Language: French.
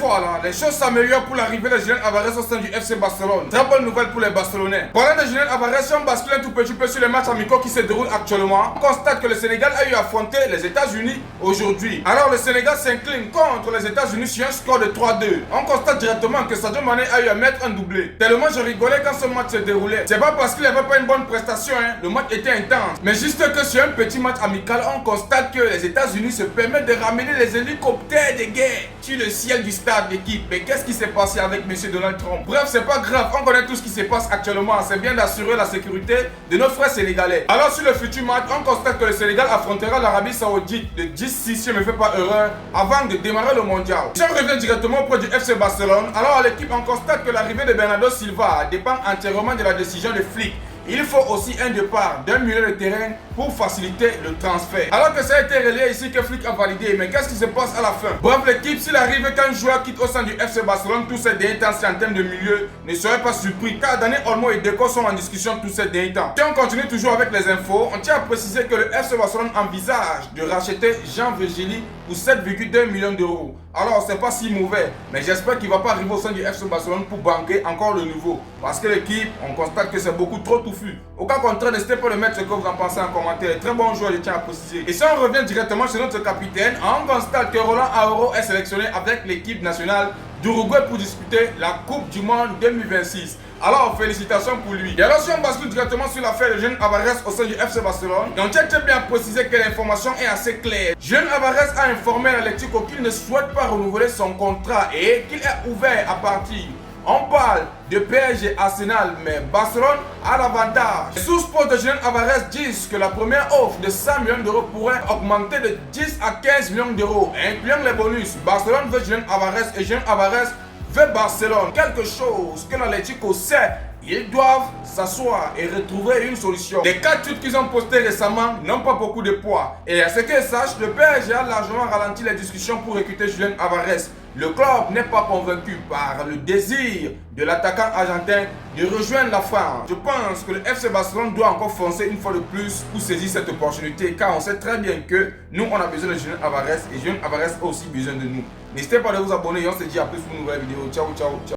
voilà, les choses s'améliorent pour l'arrivée de Julian Alvarez au sein du FC Barcelone. Très bonne nouvelle pour les Barcelonais. Parlant de Julian Alvarez, si on bascule un tout petit peu sur les matchs amicaux qui se déroulent actuellement, on constate que le Sénégal a eu à affronter les États-Unis aujourd'hui. Alors le Sénégal s'incline contre les États-Unis sur un score de 3-2. On constate directement que Sadio Mané a eu à mettre un doublé. Tellement je rigolais quand ce match se déroulait. C'est pas parce qu'il n'avait pas une bonne prestation, hein. Le match était intense. Mais juste que sur un petit match amical, on constate que les États-Unis se permettent de ramener les hélicoptères de guerre sur le ciel du stade d'équipe. Mais qu'est-ce qui s'est passé avec M. Donald Trump? Bref, c'est pas grave, on connaît tout ce qui se passe actuellement. C'est bien d'assurer la sécurité de nos frères sénégalais. Alors sur le futur match, on constate que le Sénégal affrontera l'Arabie Saoudite le 10-6, si je ne me fais pas erreur, avant de démarrer le mondial. Si on revient directement auprès du FC Barcelone, alors à l'équipe, on constate que l'arrivée de Bernardo Silva dépend entièrement de la décision des flics. Il faut aussi un départ d'un milieu de terrain pour faciliter le transfert. Alors que ça a été relayé ici que Flick a validé, mais qu'est-ce qui se passe à la fin? Bref, l'équipe, s'il arrive qu'un joueur quitte au sein du FC Barcelone tous ces derniers temps, si en termes de milieu, ne serait pas surpris, car Dani Olmo et Deco sont en discussion tous ces derniers temps. Si on continue toujours avec les infos, on tient à préciser que le FC Barcelone envisage de racheter Jean Virgili pour 7,2 millions d'euros. Alors, c'est pas si mauvais, mais j'espère qu'il ne va pas arriver au sein du FC Barcelone pour banquer encore le nouveau. Parce que l'équipe, on constate que c'est beaucoup trop touffu. Au cas contraire, n'hésitez pas à le mettre ce que vous en pensez en commentaire. Très bon joueur, je tiens à préciser. Et si on revient directement chez notre capitaine, on constate que Roland Araujo est sélectionné avec l'équipe nationale d'Uruguay pour disputer la Coupe du Monde 2026. Alors, félicitations pour lui. Et alors, si on bascule directement sur l'affaire de Julian Alvarez au sein du FC Barcelone, on tient très bien à préciser que l'information est assez claire. Julian Alvarez a informé l'Atlético qu'il ne souhaite pas renouveler son contrat et qu'il est ouvert à partir. On parle de PSG Arsenal, mais Barcelone a l'avantage. Les sources de Julian Alvarez disent que la première offre de 100 millions d'euros pourrait augmenter de 10 à 15 millions d'euros, incluant les bonus. Barcelone veut Julian Alvarez et Julian Alvarez veut Barcelone. Quelque chose que l'Atlético sait. Ils doivent s'asseoir et retrouver une solution. Les 4 tweets qu'ils ont postés récemment n'ont pas beaucoup de poids. Et à ce qu'ils sachent, le PSG a largement ralenti les discussions pour recruter Julian Alvarez. Le club n'est pas convaincu par le désir de l'attaquant argentin de rejoindre la France. Je pense que le FC Barcelone doit encore foncer une fois de plus pour saisir cette opportunité, car on sait très bien que nous on a besoin de Julian Alvarez et Julian Alvarez a aussi besoin de nous. N'hésitez pas à vous abonner et on se dit à plus pour une nouvelle vidéo. Ciao, ciao, ciao.